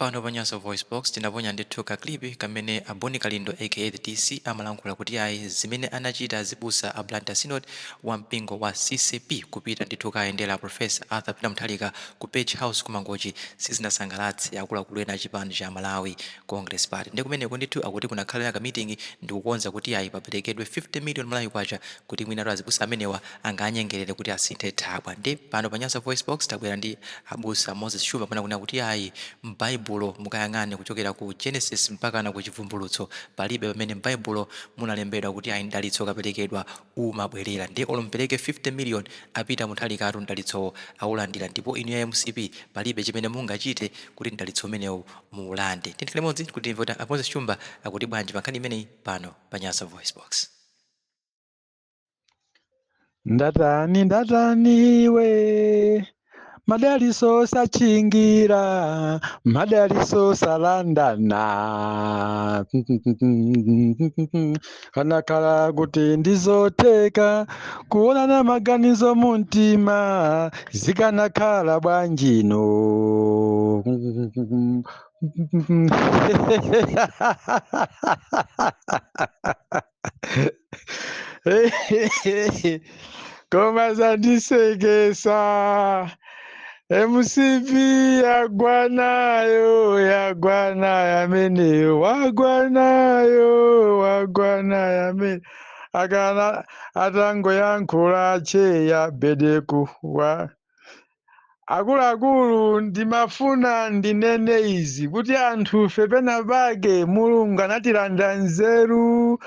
Pano panyaso voice box tinaponya ndithu kaklipi kamene Aboni Kalindo aka the DC amalankhula kuti ayi zimene anachita azibusa a Blantyre Synod wa mpingo wa CCP kupita ndithu kayendera Professor Arthur Peter Mutharika ku Page House kumangochi sizinasangalatse akuluakulu ena achipani cha Malawi Congress Party. Ndi kumeneko ndithu akuti kunakhala ka meeting ndikukonza kuti ayi paperekedwe 50 million Malawi kwacha kuti mwina azibusa amenewa anganyengerere kuti asinthe thabwa. Ndi pano panyaso voice box tabwera ndi abusa Moses Shuba kuna kuti ayi m'Baibulo mukayang'ane kuchokera ku Genesis mpaka na ku Chivumbulutso palibe pamene m'Baibulo munalembedwa kuti ayi mdalitso kaperekedwa umabwerera. Ndi olompereke 50 million apita Mutharika atu mdalitso aulandira, ndipo inu ya MCP palibe chimene mungachite kuti mdalitso umenewu muulande. Tinthe limodzi kuti mvota Moses Shuba akuti bwanji pankhani imeneyi pano panyasa voice box. Ndatani we madaliso sachingira madaliso salandana kanakala kuti ndizoteka kuonana maganizo muntima zikanakhala bwanjino koma zandisekesa MCP yagwanayo amene wagwanayo amene akana atangoyankhula cheya bedeku wa akuluakulu ndimafuna ndinene izi kuti anthu pena pake Mulungu anatilanda nzeru.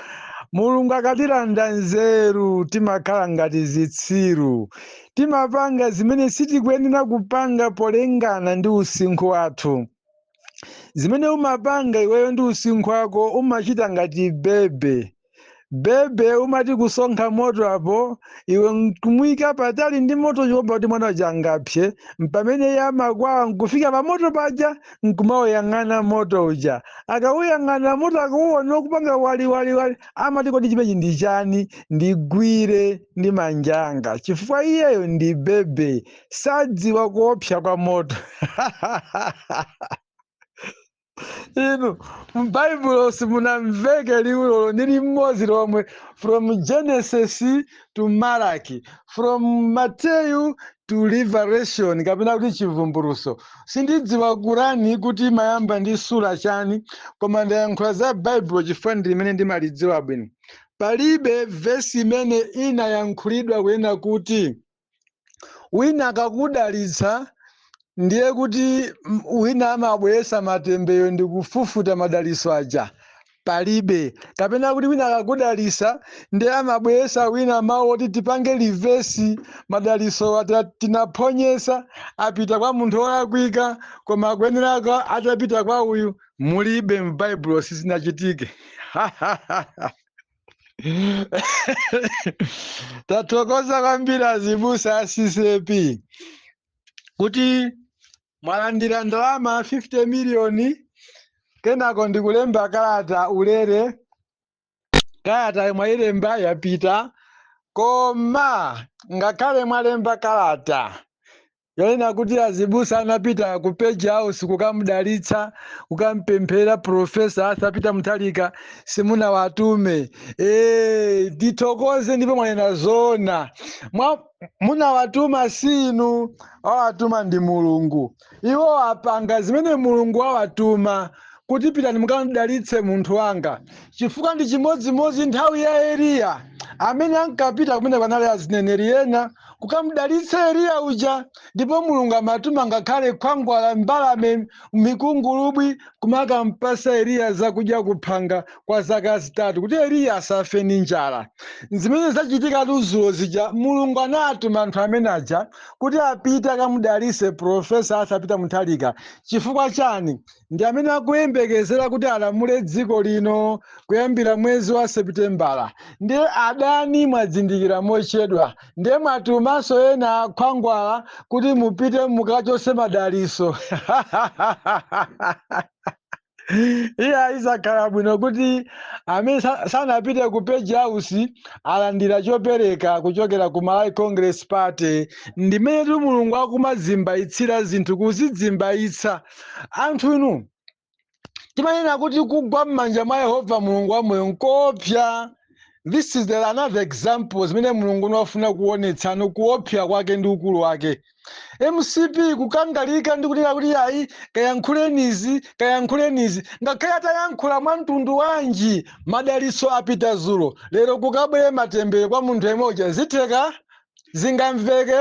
Mulungu akatilanda nzeru timakhala ngati zitsiru, timapanga zimene sitikuyenera kupanga polengana ndi usinkhu wathu. Zimene umapanga iweyo ndi usinkhu wako umachita ngati bebe umati kusonkha moto apo iwe kumuyika patali ndi moto chikopa kuti mwana waja angapse mpamene yamakwawa nkufika pa moto paja nkumauyang'ana moto uja akauyang'ana moto akauona kupanga wali amati kodi chimenechi ndi chani ndigwire ndi manjanga chifukwa iyeyo ndi bebe sadziwa kuopsa kwa moto. Inu m'Baibulo simunamveke liwulo ndi limodzi lomwe from Genesis to Malachi, from Matthew to Revelation kapena kuti Chivumbulutso. Sindidziwa Kurani kuti mayamba ndi sura chani, koma ndayankhula za Baibulo chifukwa ndi limene ndimalidziwa bwino. Palibe vesi imene inayankhulidwa kuyena kuti wina akakudalitsa ndiye kuti wina amabweresa matembeyo ndi kufufuta madaliso aja. Palibe kapena kuti wina akakudalitsa ndiye amabweresa wina mawu oti tipange livesi madaliso tinaphonyesa apita kwa munthu wolakwika koma akuyeneraka atapita kwa uyu. Mulibe m'Baibulo sizinachitike. Tathokoza kwambiri azibusa a CCP kuti mwalandira ndalama 50 million kenako ndikulemba kalata ulere. Kalata mwayilemba yapita, koma ngakhale mwalemba kalata yoyena kuti azibusa anapita ku Page House kukamudalitsa kukampemphera Professor Arthur Peter Mutharika simunawatume. Tithokoze ndipo mwanena zona munawatuma sinu, awatuma ndi Mulungu. Iwo apanga zimene Mulungu awatuma kuti pitani mukamudalitse munthu wanga. Chifukwa ndi chimodzimodzi nthawi ya Eliya amene ankapita kumene kwanali azineneri ena kukamudalitsa Eliya uja, ndipo Mulungu amatuma ngakhale khwangwala mbalame mikungulubwi kumakampasa Eliya zakudya kuphanga kwa zaka zitatu kuti Eliya asafe ndi njala. Zimene zachitika tuzulo zija Mulungu anatuma anthu amene aja kuti apite akamudalitse Professor Arthur Peter Mutharika. Chifukwa chani? Ndi amene akuyembekezera kuti alamule dziko lino kuyambira mwezi wa Seputembala. Ndiye adani mwadzindikira mochedwa, ndiye mwatumanso ena akhwangwala kuti mupite mukachose madaliso. iya isakhala bwino kuti amene sanapite ku page house alandira chopereka kuchokera ku Malawi Congress Party. Ndimene tu mulungu akumazimbayitsira zinthu kuzizimbayitsa anthu inu timanena kuti kugwa m'manja mwa Yehova mulungu wa moyo nkopsa. This is another example zimene mulungu unafuna kuonetsano kuopsa kwake ndi ukulu wake. MCP kukangalika ndi kunena kuti ayi kayankhulenizi ngakhale atayankhula mwa mtundu wanji madalitso apita dzulo lero kukabwere matembere kwa munthu emoja zitheka zingamveke.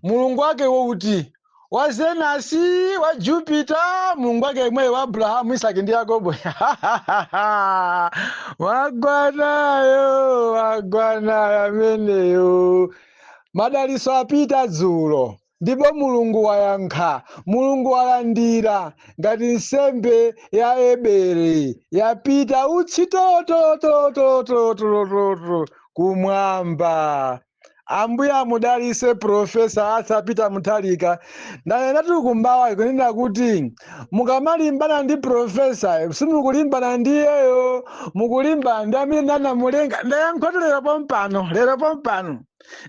Mulungu wake wouti wa Zenasi wa Jupiter mulungu wake imweyo wa Abrahamu Isaki ndi Yakobo wagwanayo ameneyo madalitso apita dzulo ndipo mulungu wayankha, mulungu walandira ngati nsembe ya Ebere yapita utsitotototototototo kumwamba. Ambuye amudalitse Profesa Arthur Peter Mutharika. Nati kumbawa kunena kuti mukamalimbana ndi profesa simukulimbana ndi iyeyo, mukulimbana ndi amene nanamulenga. Ndayankhula lero pompano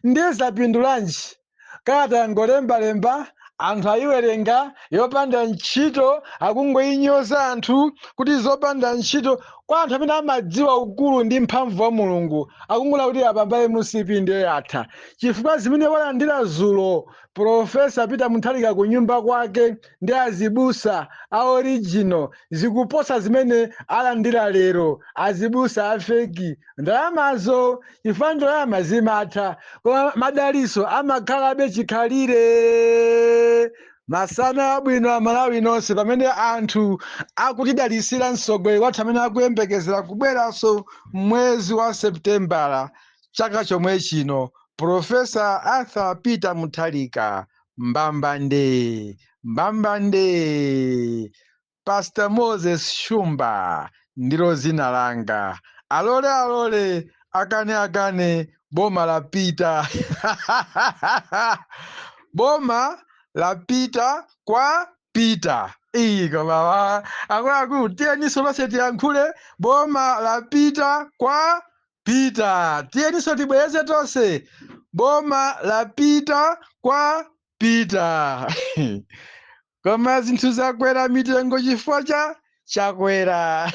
ndiye zapindulanji kata yangolembalemba anthu ayiwerenga yopanda ntchito akungoyinyoza anthu kuti zopanda ntchito kwa anthu amene amadziwa ukulu ndi mphamvu wa mulungu akungola kuti apambaye MCP ndiye yatha chifukwa zimene walandira dzulo Profesa Peter Mutharika ku nyumba kwake ndi azibusa a original zikuposa zimene alandira lero azibusa afeki. Ndalamazo chifukwa ndalama zimatha koma madalitso amakhalabe chikhalire. Masana abwino amalawi nonse pamene anthu akutidalisira mtsogoleri wathu amene akuyembekezera kubweranso mwezi wa Seputembala chaka chomwe chino, Profesa Arthur Peter Mutharika. Mbambande Pastor Moses Shumba ndilo zina langa. Alole akane boma la Peter boma la Peter kwa Peter. Koma akulu tiyeni sonse tiyankhule boma la Peter kwa Peter. Tiyeni so tibwereze tonse boma la Peter kwa Peter. Koma zinthu zakwera mitengo chifukwa chakwera.